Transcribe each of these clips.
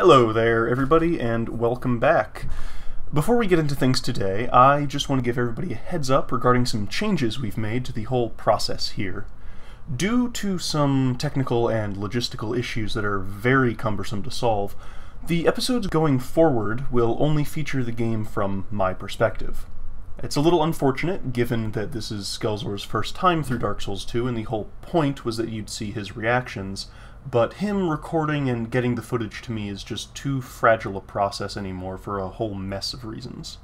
Hello there, everybody, and welcome back. Before we get into things today, I just want to give everybody a heads up regarding some changes we've made to the whole process here. Due to some technical and logistical issues that are very cumbersome to solve, the episodes going forward will only feature the game from my perspective. It's a little unfortunate, given that this is Skellzor's first time through Dark Souls 2, and the whole point was that you'd see his reactions, but him recording and getting the footage to me is just too fragile a process anymore for a whole mess of reasons.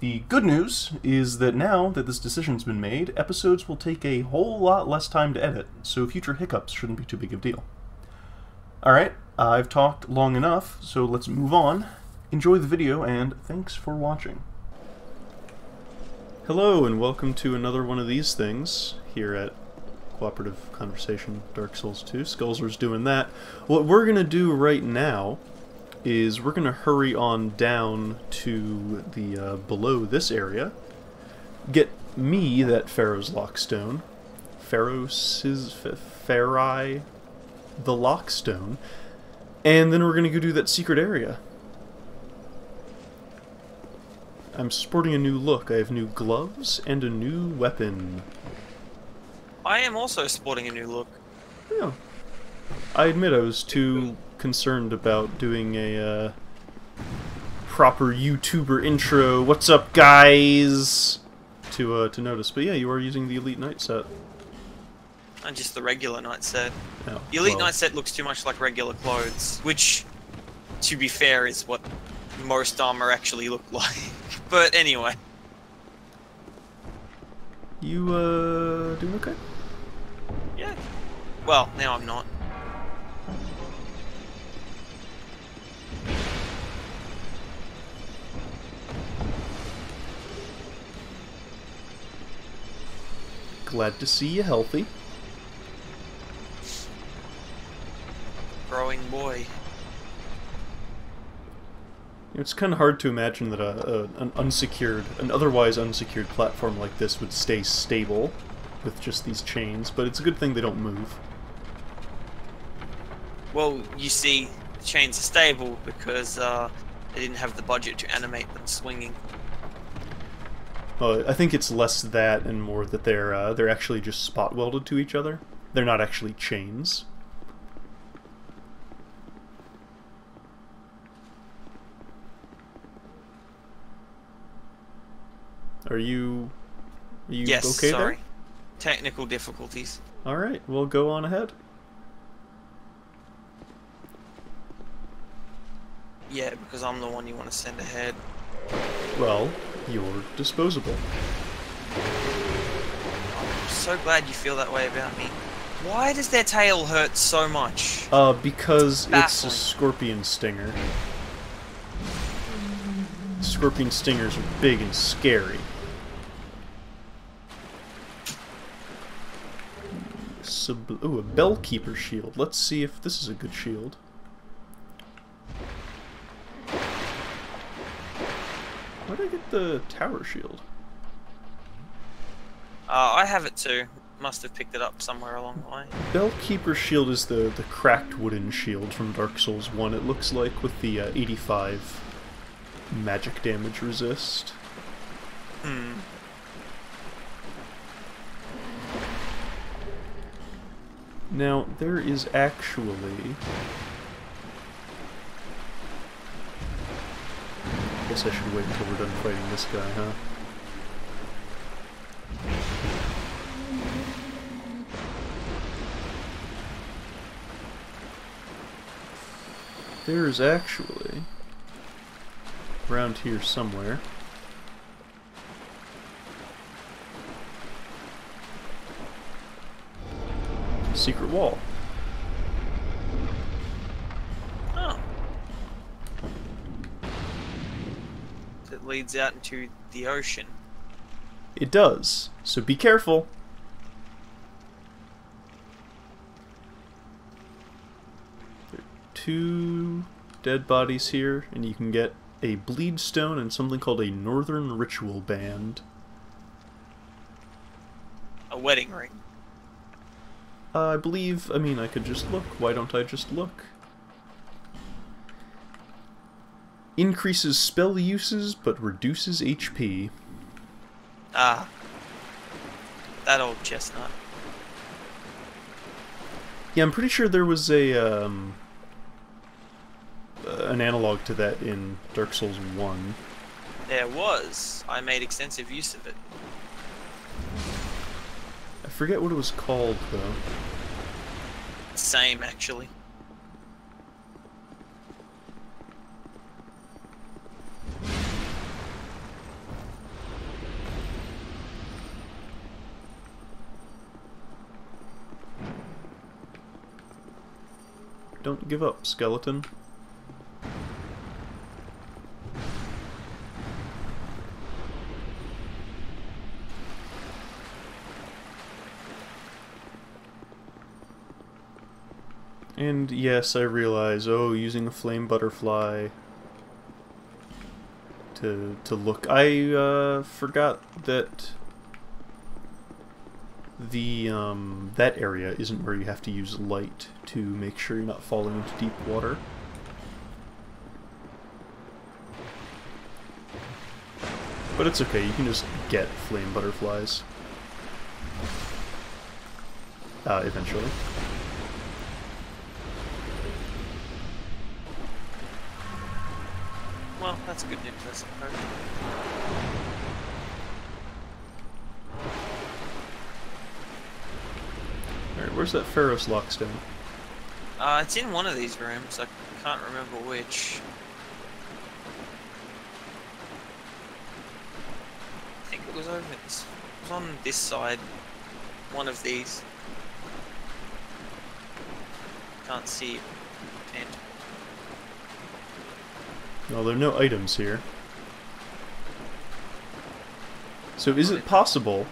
The good news is that now that this decision's been made, episodes will take a whole lot less time to edit, so future hiccups shouldn't be too big of a deal. Alright, I've talked long enough, so let's move on. Enjoy the video, and thanks for watching. Hello, and welcome to another one of these things here at Cooperative Conversation Dark Souls 2. Skellzor's doing that. What we're going to do right now is we're going to hurry on down to the below this area, get me that Pharos Lockstone, Pharai the Lockstone, and then we're going to go do that secret area. I'm sporting a new look. I have new gloves and a new weapon. I am also sporting a new look. Yeah. I admit I was too concerned about doing a proper YouTuber intro, what's up guys, to notice. But yeah, you are using the Elite Knight set. And just the regular knight set. Oh, The Elite Knight set looks too much like regular clothes, which, to be fair, is what most armor actually look like. But anyway. You, doing okay? Yeah. Well, now I'm not. Glad to see you healthy. Growing boy. It's kind of hard to imagine that an otherwise unsecured platform like this would stay stable with just these chains, but it's a good thing they don't move. Well, you see, the chains are stable because they didn't have the budget to animate them swinging. I think it's less that and more that they're actually just spot welded to each other. They're not actually chains. Are you yes, okay sorry. there? Technical difficulties. Alright, we'll go on ahead. Yeah, because I'm the one you want to send ahead. Well, you're disposable. I'm so glad you feel that way about me. Why does their tail hurt so much? Because it's a Baffling. scorpion stinger. Scorpion stingers are big and scary. Ooh, a Bellkeeper shield. Let's see if this is a good shield. Where did I get the tower shield? I have it too. Must have picked it up somewhere along the way. Bellkeeper shield is the cracked wooden shield from Dark Souls 1, it looks like, with the 85 magic damage resist. Now, there is actually... Guess I should wait until we're done fighting this guy, huh? There is actually... around here somewhere... secret wall. Oh. It leads out into the ocean. It does, so be careful. There are 2 dead bodies here, and you can get a bleed stone and something called a Northern Ritual Band. A wedding ring. I believe, I mean, I could just look. Why don't I just look? Increases spell uses, but reduces HP. Ah. That old chestnut. Yeah, I'm pretty sure there was a an analog to that in Dark Souls 1. There was. I made extensive use of it. I forget what it was called, though. Same, actually. Don't give up, skeleton. And yes, I realize, oh, using a flame butterfly to look. I forgot that the that area isn't where you have to use light to make sure you're not falling into deep water. But it's okay, you can just get flame butterflies. Eventually. Well, that's good news, I suppose. Alright, where's that Pharos lockstone? It's in one of these rooms. I can't remember which. I think it was over. It was on this side. One of these. Can't see it. Well, there are no items here. So is it possible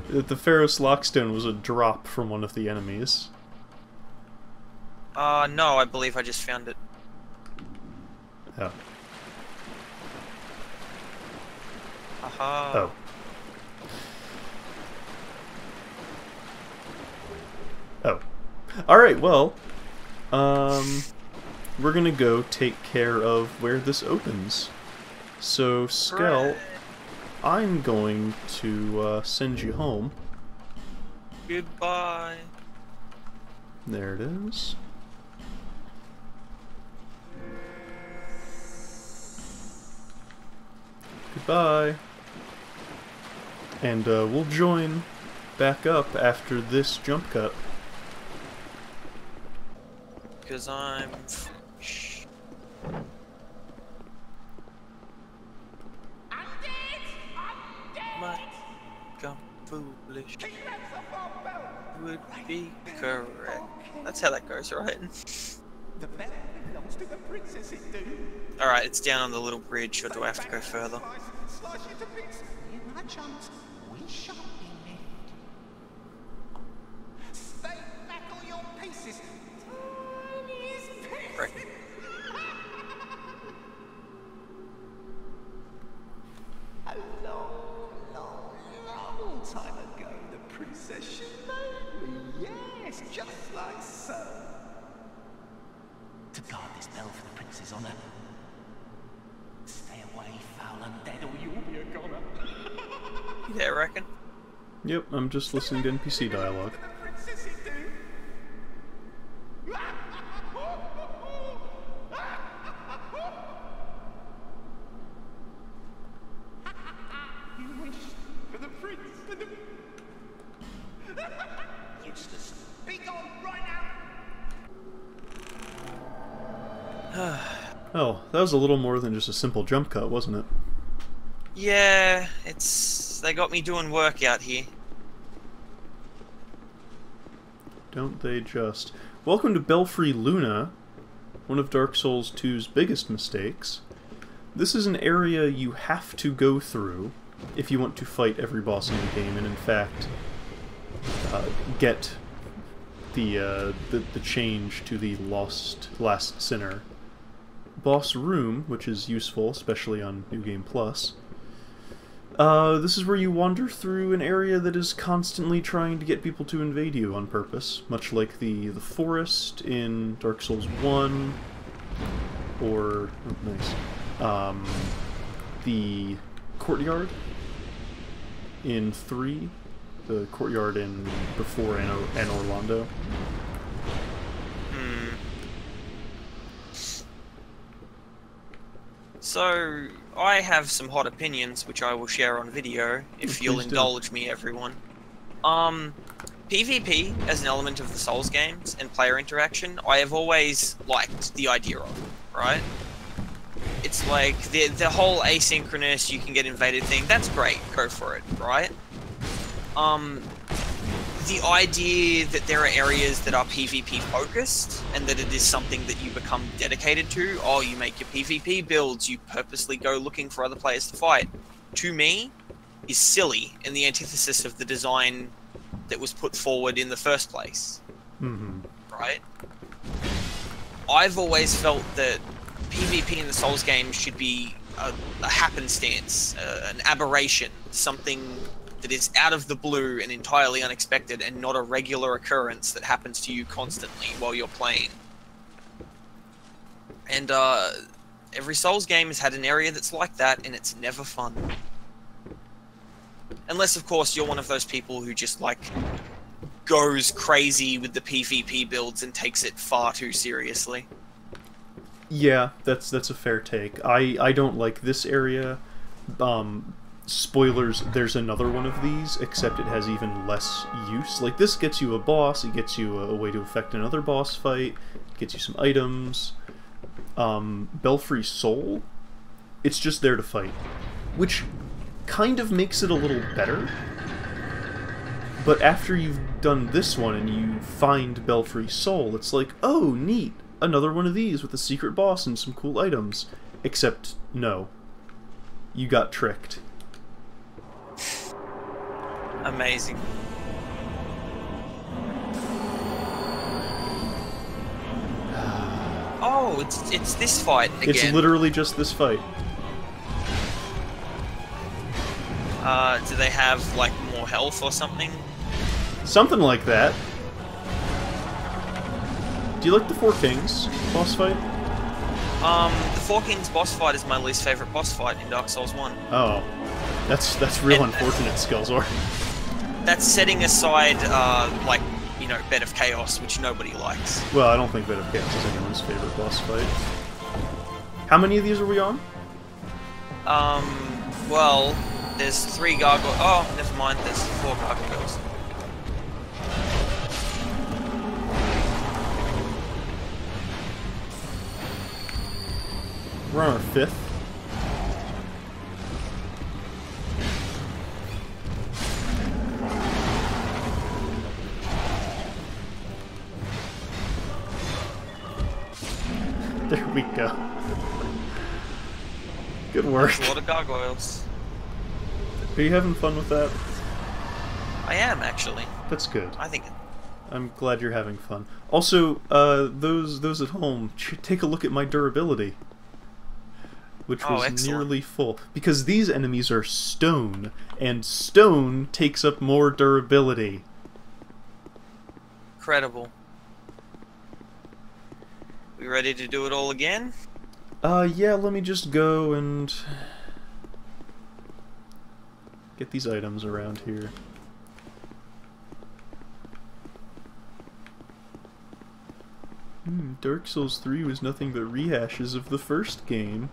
that the Pharos lockstone was a drop from one of the enemies? No, I believe I just found it. Oh. Aha. Oh. Oh. Alright, well, we're gonna go take care of where this opens. So, Skell, I'm going to send you home. Goodbye. There it is. Goodbye. And we'll join back up after this jump cut. Because I'm... Might become foolish. Would be correct. That's how that goes, right? The bell belongs to the princess, it do. Alright, it's down on the little bridge, or do I have to go further? Slice you to bits. You my chunks, we shan't be left. Stay back all your pieces. Tiniest pieces. Right. A long time ago, the princess she made me. Yes, just like so. To guard this bell for the prince's honour. Stay away, foul undead, or you'll be a goner. You there, reckon? Yep, I'm just listening to NPC dialogue. You wish for the prince and the... Useless. Be gone right now. Oh, that was a little more than just a simple jump cut, wasn't it? Yeah, they got me doing work out here. Don't they just? Welcome to Belfry Luna, one of Dark Souls 2's biggest mistakes. This is an area you have to go through if you want to fight every boss in the game, and in fact, get the change to the Last Sinner boss room, which is useful, especially on New Game Plus. This is where you wander through an area that is constantly trying to get people to invade you on purpose, much like the forest in Dark Souls 1, or oh, nice, the Courtyard in 3, the Courtyard in before and Orlando. So, I have some hot opinions, which I will share on video, if you'll indulge me, everyone. PvP, as an element of the Souls games, and player interaction, I have always liked the idea of, right? It's like, the whole asynchronous, you can get invaded thing, that's great, go for it, right? The idea that there are areas that are PvP focused, and that it is something that you become dedicated to, oh, you make your PvP builds, you purposely go looking for other players to fight, to me, is silly, and the antithesis of the design that was put forward in the first place. Right? I've always felt that PvP in the Souls games should be a happenstance, an aberration, something that is out of the blue and entirely unexpected, and not a regular occurrence that happens to you constantly while you're playing. And every Souls game has had an area that's like that, and it's never fun. Unless, of course, you're one of those people who just, like, goes crazy with the PvP builds and takes it far too seriously. Yeah, that's a fair take. I don't like this area. Spoilers, there's another one of these, except it has even less use. Like, this gets you a boss, it gets you a way to affect another boss fight, it gets you some items. Belfry Soul, it's just there to fight. Which kind of makes it a little better. But after you've done this one and you find Belfry Soul, it's like, oh, neat, another one of these with a secret boss and some cool items. Except, no. You got tricked. Amazing. Oh, it's this fight again. It's literally just this fight. Do they have, like, more health or something? Something like that. Do you like the Four Kings boss fight? The Four Kings boss fight is my least favorite boss fight in Dark Souls 1. Oh. That's real unfortunate, Skullzor. That's setting aside, like, you know, Bed of Chaos, which nobody likes. Well, I don't think Bed of Chaos is anyone's favorite boss fight. How many of these are we on? Well, there's 3 gargoyles. Oh, never mind, there's 4 gargoyles. We're on our 5th. There we go. Good work. There's a lot of gargoyles. Are you having fun with that? I am, actually. That's good. I think... I'm glad you're having fun. Also, those at home, take a look at my durability. Which was nearly full. Because these enemies are stone, and stone takes up more durability. Incredible. We ready to do it all again? Yeah, let me just go and get these items around here. Dark Souls 3 was nothing but rehashes of the first game.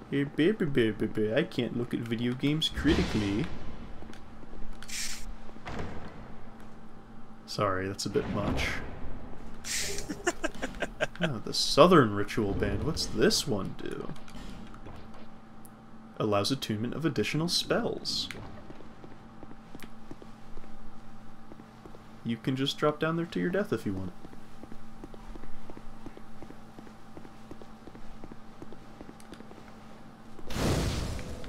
Hey, baby, I can't look at video games critically. Sorry, that's a bit much. Oh, the Southern Ritual Band. What's this one do? Allows attunement of additional spells. You can just drop down there to your death if you want.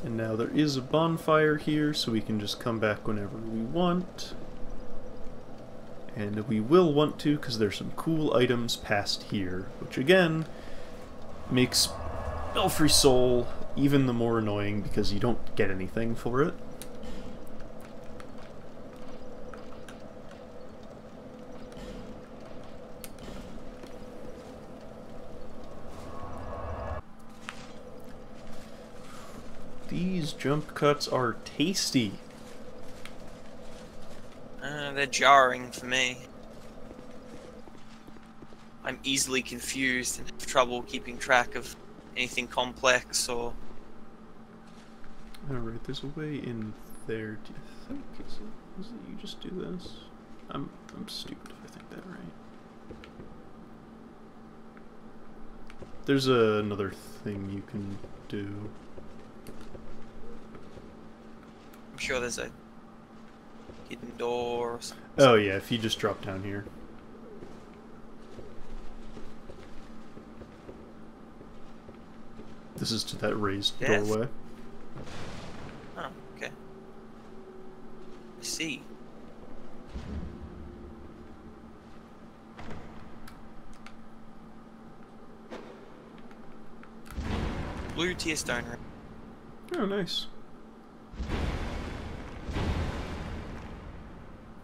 And now there is a bonfire here, so we can just come back whenever we want. And we will want to, because there's some cool items past here, which again makes Belfry Soul even the more annoying because you don't get anything for it. These jump cuts are tasty. They're jarring for me. I'm easily confused and have trouble keeping track of anything complex or... Alright, there's a way in there. Do you think is it you just do this? I'm stupid if I think that right. There's another thing you can do. I'm sure there's a hidden door or something. Oh yeah, if you just drop down here. This is to that raised doorway. Oh, okay. I see. Blue tier stone ring. Oh, nice.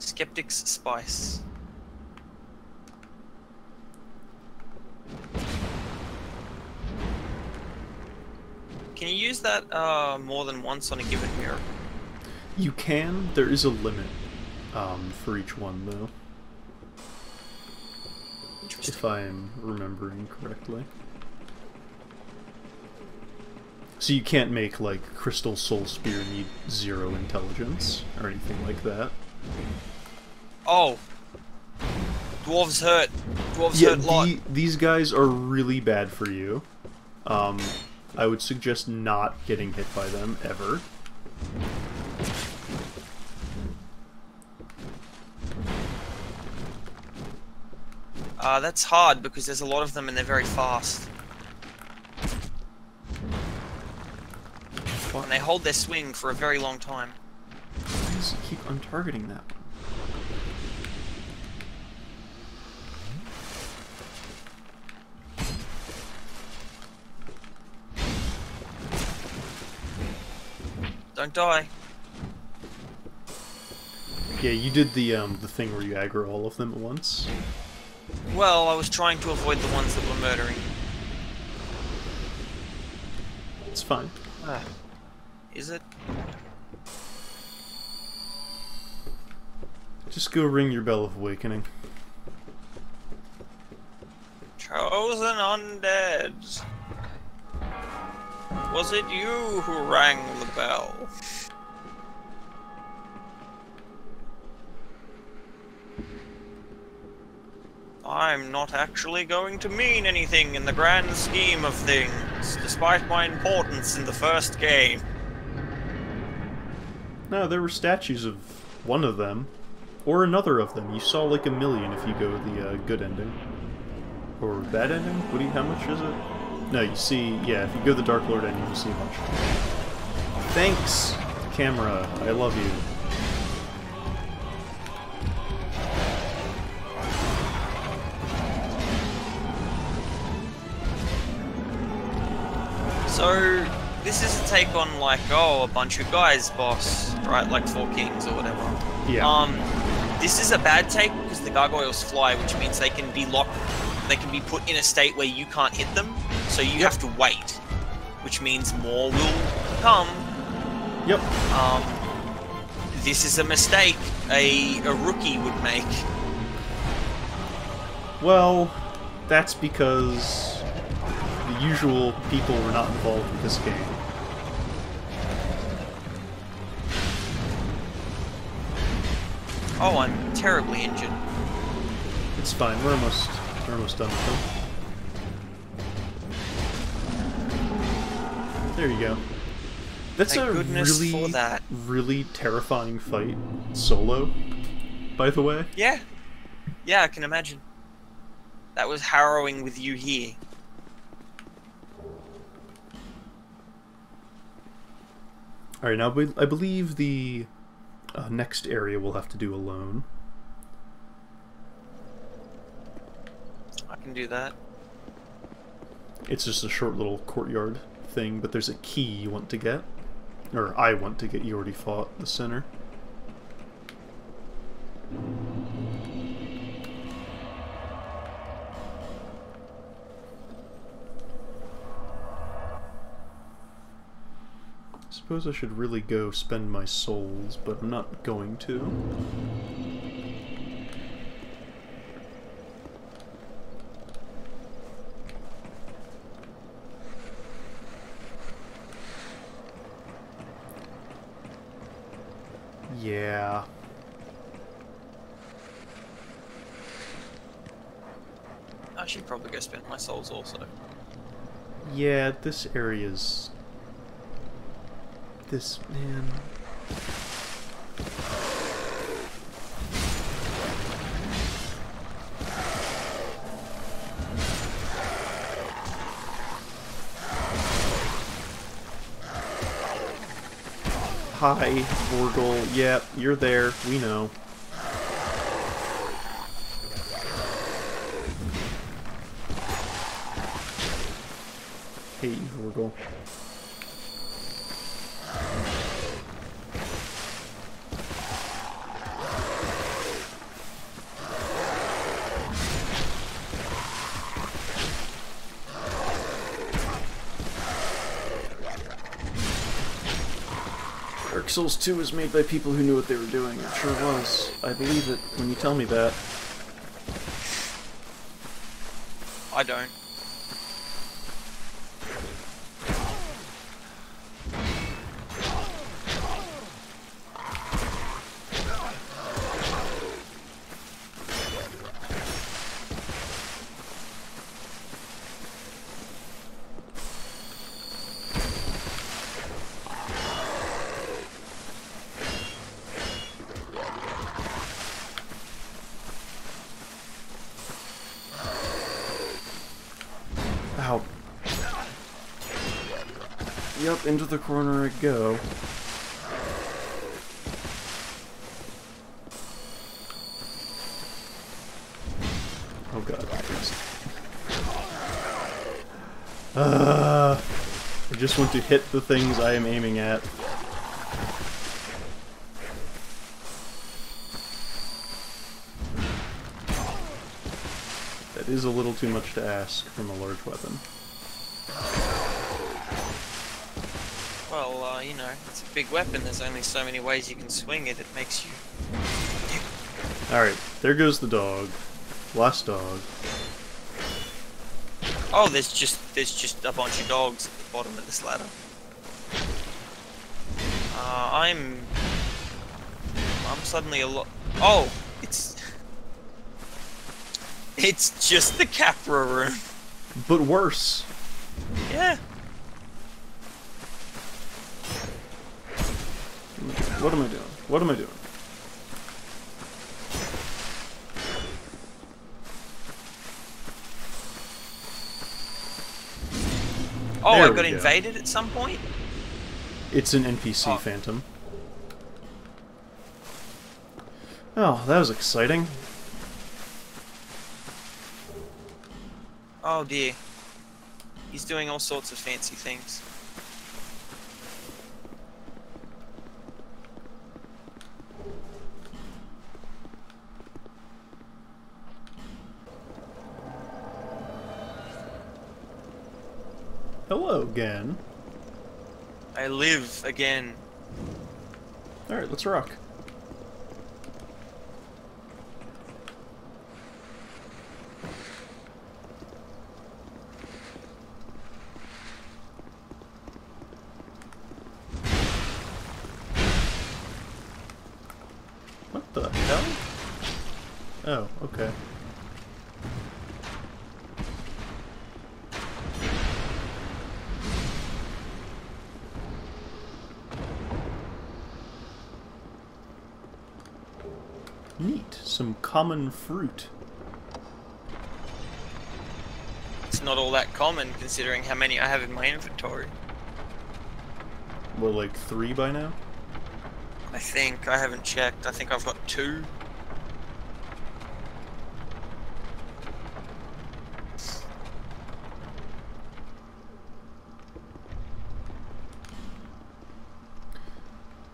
Skeptic's spice. Can you use that more than once on a given mirror? You can. There is a limit for each one, though. Interesting. If I'm remembering correctly. So you can't make, like, Crystal Soul Spear need 0 intelligence, or anything like that. Oh! Dwarves hurt. Dwarves Yeah, hurt a lot. these guys are really bad for you. I would suggest not getting hit by them, ever. That's hard because there's a lot of them and they're very fast. And they hold their swing for a very long time. Why does it keep untargeting that one? Don't die. Yeah, you did the thing where you aggro all of them at once. Well, I was trying to avoid the ones that were murdering. It's fine. Is it? Just go ring your bell of awakening. Chosen undead. Was it you who rang the bell? I'm not actually going to mean anything in the grand scheme of things, despite my importance in the first game. No, there were statues of one of them, or another of them. You saw like a million if you go the good ending. Or bad ending? What do you, how much is it? No, you see, yeah, if you go the Dark Lord ending, you see a bunch. Thanks, camera. I love you. So, this is a take on, like, oh, a bunch of guys, boss, right? Like 4 kings or whatever. Yeah. This is a bad take because the gargoyles fly, which means they can be locked, they can be put in a state where you can't hit them, so you have to wait, which means more will come. Yep. This is a mistake a rookie would make. Well, that's because the usual people were not involved with this game. Oh, I'm terribly injured. It's fine, we're almost done with them. There you go. That's Thank a goodness really, for that. really terrifying fight solo, by the way. Yeah. Yeah, I can imagine. That was harrowing with you here. Alright, now I believe the next area we'll have to do alone. I can do that. It's just a short little courtyard thing, but there's a key you want to get. Or I want to get, you already fought the center. suppose I should really go spend my souls, but I'm not going to. Yeah. I should probably go spend my souls also. Yeah, this area's... This, man... Hi, Vorgel. Yeah, you're there. We know. Hey, Vorgel. Dark Souls 2 was made by people who knew what they were doing. It sure was. I believe it when you tell me that. I don't. Ow. Yup, into the corner I go. Oh god, please. I just want to hit the things I am aiming at. That is a little too much to ask from a large weapon. Well, you know, it's a big weapon. There's only so many ways you can swing it. It makes you... Alright, there goes the dog. Last dog. Oh, there's just a bunch of dogs at the bottom of this ladder. I'm suddenly a lot... Oh! It's just the Capra room. But worse. Yeah. What am I doing? What am I doing? Oh, There I we got go. invaded at some point? It's an NPC Oh. phantom. Oh, that was exciting. Oh dear. He's doing all sorts of fancy things. Hello again. I live again. Alright, let's rock. What the hell? Oh, okay. Neat. Some common fruit. It's not all that common considering how many I have in my inventory. What, like 3 by now? I think. I haven't checked. I think I've got 2.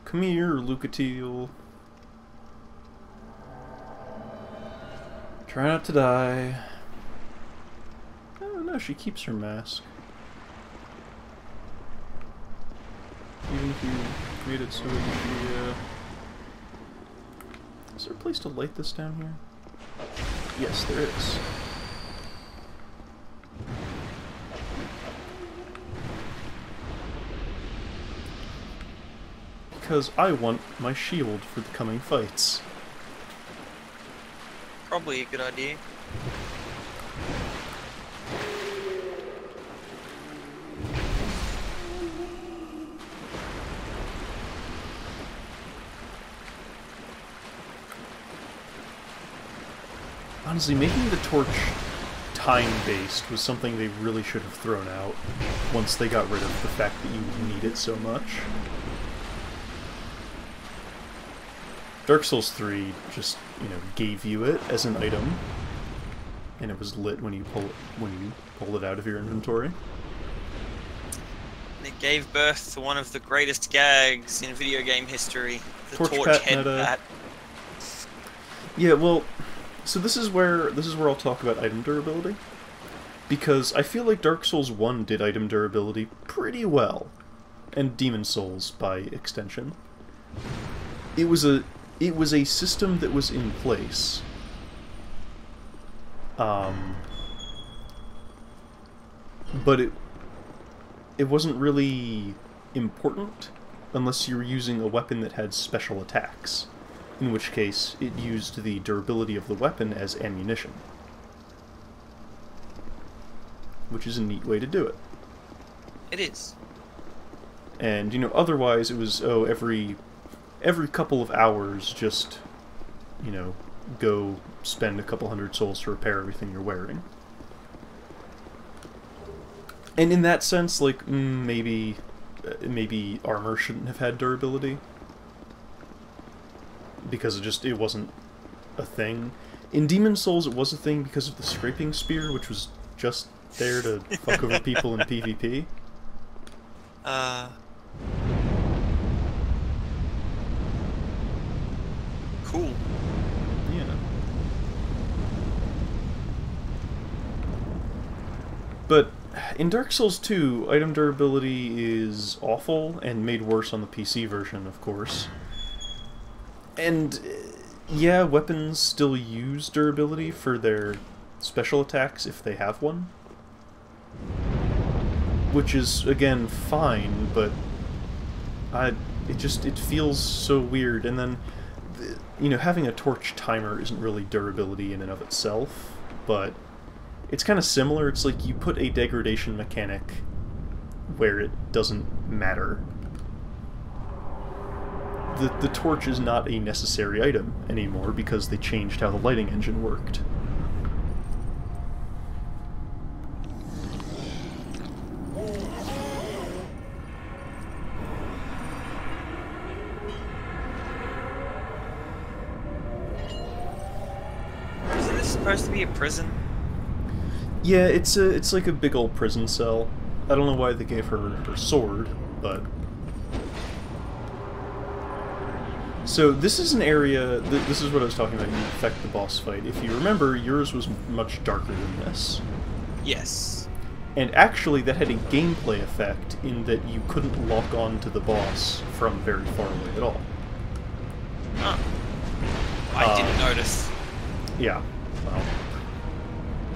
Come here, Lucatiel. Try not to die. Oh no, she keeps her mask. Even if you made it so easy. Is there a place to light this down here? Yes, there is. Because I want my shield for the coming fights. Probably a good idea. Honestly, making the torch time-based was something they really should have thrown out once they got rid of the fact that you need it so much. Dark Souls 3 just, you know, gave you it as an item, and it was lit when you pulled it out of your inventory. It gave birth to one of the greatest gags in video game history, the Torch torch pat head meta. bat. Yeah, well, so this is where I'll talk about item durability, because I feel like Dark Souls 1 did item durability pretty well, and Demon Souls by extension. It was a system that was in place. But it wasn't really important unless you were using a weapon that had special attacks, in which case it used the durability of the weapon as ammunition. Which is a neat way to do it. It is. And, you know, otherwise it was, oh, every couple of hours, just, you know, go spend a couple hundred souls to repair everything you're wearing. And in that sense, like, maybe armor shouldn't have had durability, because it wasn't a thing. In Demon Souls, it was a thing because of the scraping spear, which was just there to fuck over people in PvP. Cool. Yeah. But in Dark Souls 2, item durability is awful, and made worse on the PC version, of course. And, yeah, weapons still use durability for their special attacks if they have one. Which is, again, fine, but it feels so weird. And then, you know, having a torch timer isn't really durability in and of itself, but it's kind of similar. It's like you put a degradation mechanic where it doesn't matter. The torch is not a necessary item anymore because they changed how the lighting engine worked. Isn't this supposed to be a prison? Yeah, it's like a big old prison cell. I don't know why they gave her her sword, but... So this is an area, this is what I was talking about, you affect the boss fight. If you remember, yours was much darker than this. Yes. And actually that had a gameplay effect in that you couldn't lock on to the boss from very far away at all. Huh. I didn't notice. Yeah, well,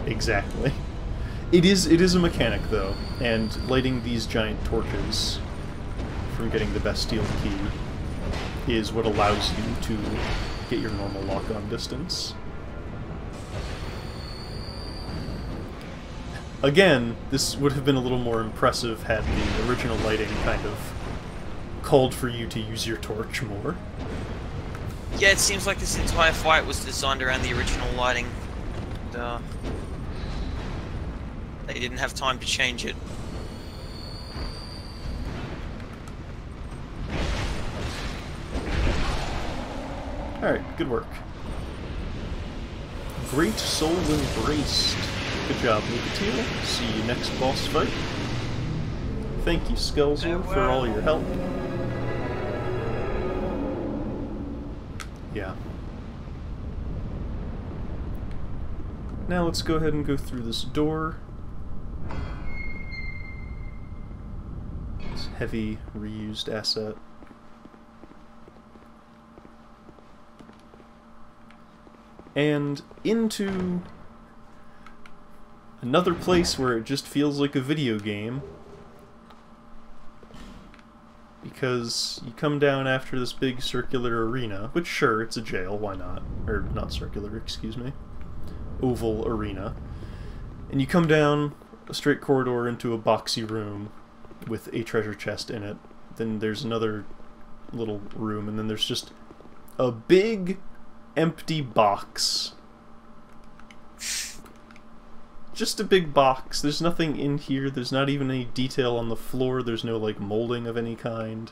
exactly. It is a mechanic though, and lighting these giant torches from getting the Bastille key is what allows you to get your normal lock-on distance. Again, this would have been a little more impressive had the original lighting kind of called for you to use your torch more. Yeah, it seems like this entire fight was designed around the original lighting. And, they didn't have time to change it. Alright, good work. Great Soul Embraced. Good job, Lucatiel. See you next boss fight. Thank you, Skelzor, for all your help. Yeah. Now let's go ahead and go through this door. Let's heavy reused asset. And into another place where it just feels like a video game. Because you come down after this big circular arena, which sure, it's a jail, why not? Or not circular, excuse me. Oval arena. And you come down a straight corridor into a boxy room with a treasure chest in it. Then there's another little room, and then there's just a big empty box. Just a big box. There's nothing in here. There's not even any detail on the floor. There's no, like, molding of any kind.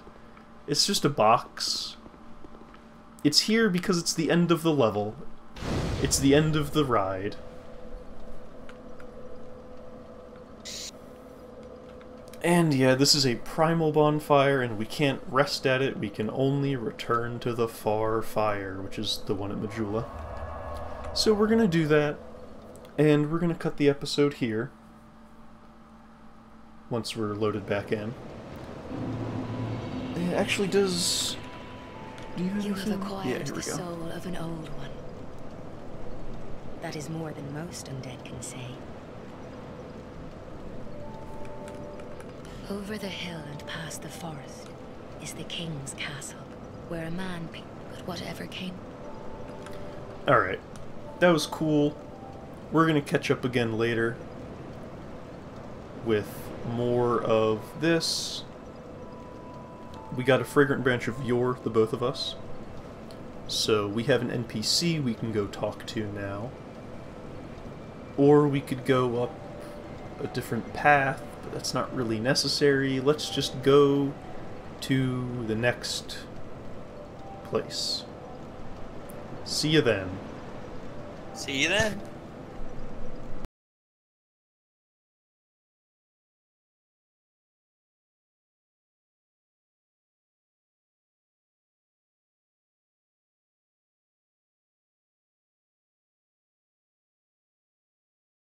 It's just a box. It's here because it's the end of the level. It's the end of the ride. And yeah, this is a primal bonfire, and we can't rest at it. We can only return to the far fire, which is the one at Majula. So we're gonna do that. And we're going to cut the episode here, once we're loaded back in. It actually does... Do you have anything? Acquired here we the go. soul of an old one. That is more than most undead can say. Over the hill and past the forest is the king's castle, where a man picked whatever came. Alright, that was cool. We're going to catch up again later with more of this. We got a fragrant branch of Yor, the both of us. So we have an NPC we can go talk to now. Or we could go up a different path, but that's not really necessary. Let's just go to the next place. See you then. See you then.